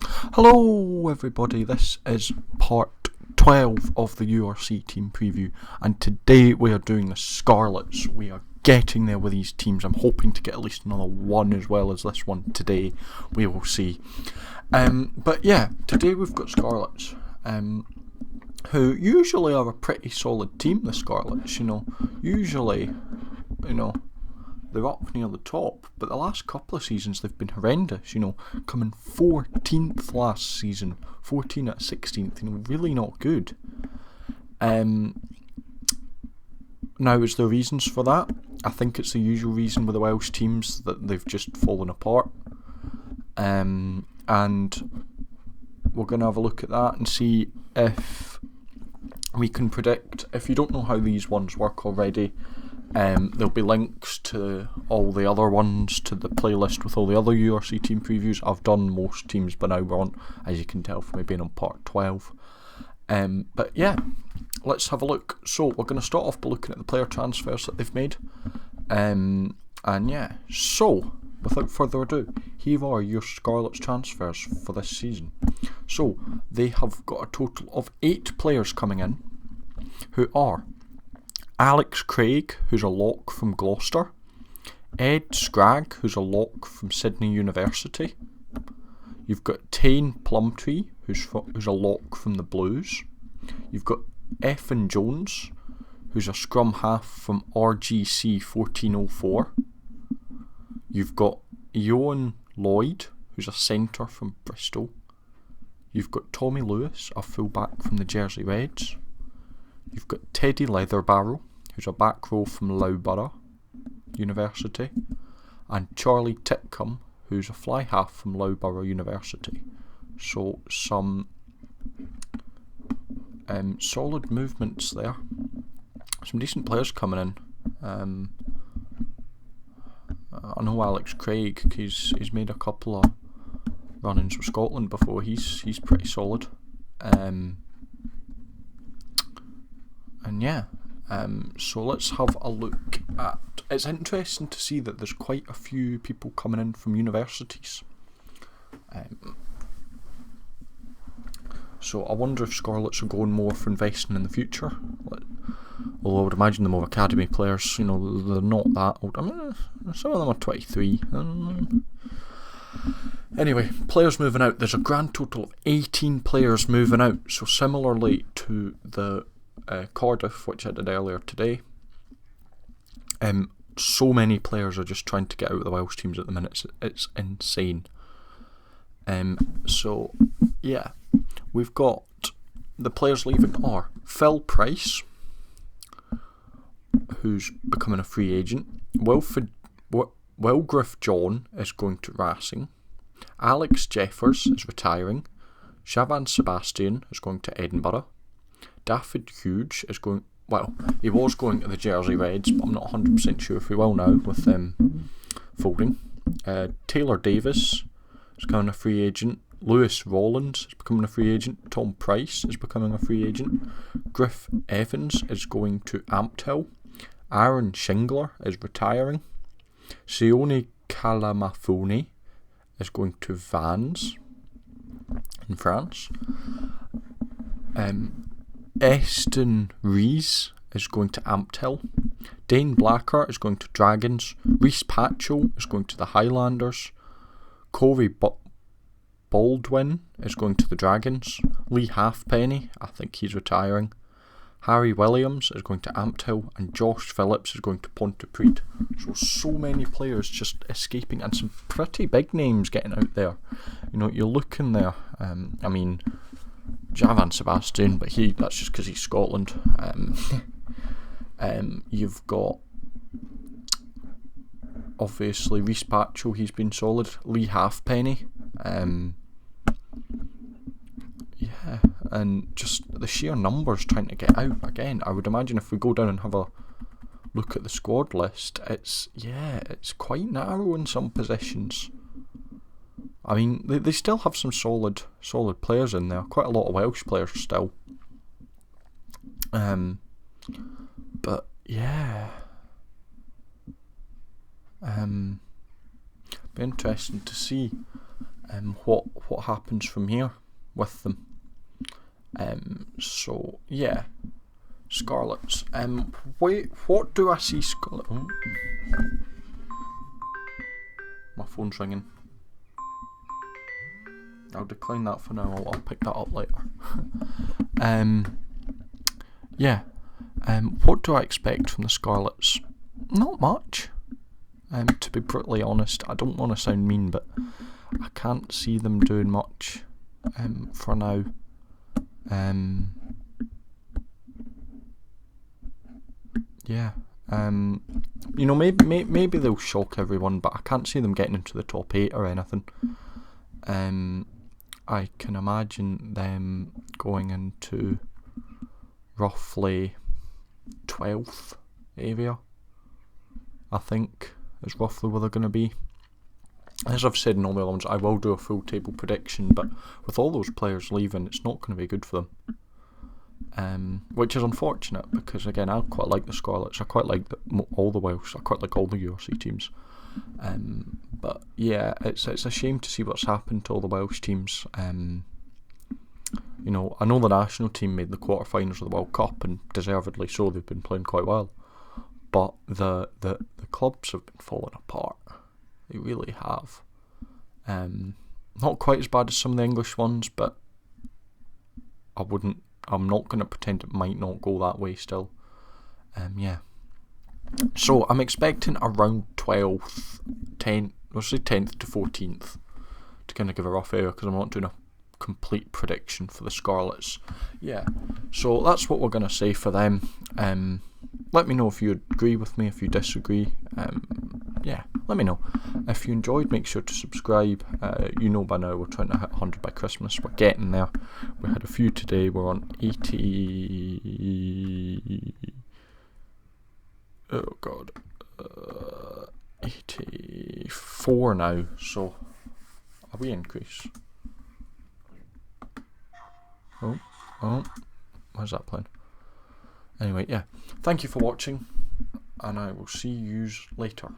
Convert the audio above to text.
Hello everybody, this is part 12 of the URC team preview, and today we are doing the Scarlets. We are getting there with these teams. I'm hoping to get at least another one as well as this one today. We will see. But yeah, today we've got Scarlets, who usually are a pretty solid team, the Scarlets, usually, they're up near the top, but the last couple of seasons they've been horrendous, coming 14th last season, 14 at 16th, really not good. Now, is there reasons for that? I think it's the usual reason with the Welsh teams, that they've just fallen apart. And we're going to have a look at that and see if we can predict. If you don't know how these ones work already, there'll be links to all the other ones, to the playlist with all the other URC team previews. I've done most teams, but now we're on, as you can tell from me being on part 12. But yeah, let's have a look. So we're going to start off by looking at the player transfers that they've made. And yeah, so without further ado, here are your Scarlets transfers for this season. So they have got a total of 8 players coming in, who are Alex Craig, who's a lock from Gloucester, Ed Scragg, who's a lock from Sydney University. You've got Tane Plumtree, who's a lock from the Blues. You've got Effin Jones, who's a scrum half from RGC 1404. You've got Ewan Lloyd, who's a centre from Bristol. You've got Tommy Lewis, a fullback from the Jersey Reds. You've got Teddy Leatherbarrow, who's a back row from Loughborough University, and Charlie Titcombe, who's a fly half from Loughborough University. So some solid movements there. Some decent players coming in. I know Alex Craig, he's made a couple of run-ins with Scotland before. He's pretty solid. And yeah, so let's have a look at. It's interesting to see that there's quite a few people coming in from universities. So I wonder if Scarlets are going more for investing in the future. Although I would imagine the more academy players, they're not that old. I mean, some of them are 23. Anyway, players moving out. There's a grand total of 18 players moving out. So similarly to the Cardiff, which I did earlier today, so many players are just trying to get out of the Welsh teams at the minute. It's insane. So yeah, we've got the players leaving are Phil Price, who's becoming a free agent. Wilgriff John is going to Racing. Alex Jeffers is retiring. Shavan Sebastian is going to Edinburgh. David Hughes is going. Well, he was going to the Jersey Reds, but I'm not 100% sure if he will now with them folding. Taylor Davis is becoming a free agent. Lewis Rawlins is becoming a free agent. Tom Price is becoming a free agent. Griff Evans is going to Ampthill. Aaron Shingler is retiring. Sione Kalamafoni is going to Vannes in France. Eston Rees is going to Ampthill. Dane Blacker is going to Dragons. Reece Patchell is going to the Highlanders. Corey Baldwin is going to the Dragons. Lee Halfpenny, I think he's retiring. Harry Williams is going to Ampthill, and Josh Phillips is going to Pontypridd. So many players just escaping, and some pretty big names getting out there. You're looking there. I mean, Javan Sebastian, but that's just because he's Scotland. You've got obviously Reece Patchell, he's been solid. Lee Halfpenny, yeah, and just the sheer numbers trying to get out again. I would imagine if we go down and have a look at the squad list, it's quite narrow in some positions. I mean, they still have some solid players in there. Quite a lot of Welsh players still. But yeah, be interesting to see what happens from here with them. So yeah, Scarlets. Wait, what do I see? Scarlet. Oh. My phone's ringing. I'll decline that for now. I'll pick that up later. Yeah. What do I expect from the Scarlets? Not much. To be brutally honest, I don't want to sound mean, but I can't see them doing much for now. Yeah. You know, maybe they'll shock everyone, but I can't see them getting into the top 8 or anything. I can imagine them going into roughly 12th area, I think, is roughly where they're going to be. As I've said in all my other ones, I will do a full table prediction, but with all those players leaving, it's not going to be good for them. Which is unfortunate, because again, I quite like the Scarlets, I quite like all the Welsh, I quite like all the URC teams. But yeah, it's a shame to see what's happened to all the Welsh teams. You know, I know the national team made the quarterfinals of the World Cup, and deservedly so. They've been playing quite well, but the clubs have been falling apart. They really have. Not quite as bad as some of the English ones, but I'm not going to pretend it might not go that way still. Yeah. So I'm expecting around 12th, 10th, let's say 10th to 14th, to kind of give a rough area, because I'm not doing a complete prediction for the Scarlets. Yeah, so that's what we're going to say for them. Let me know if you agree with me, if you disagree. Yeah, let me know. If you enjoyed, make sure to subscribe. You know by now we're trying to hit 100 by Christmas. We're getting there. We had a few today. We're on 80... Oh god, 84 now, so a wee increase. Oh, where's that playing? Anyway, yeah, thank you for watching, and I will see you later.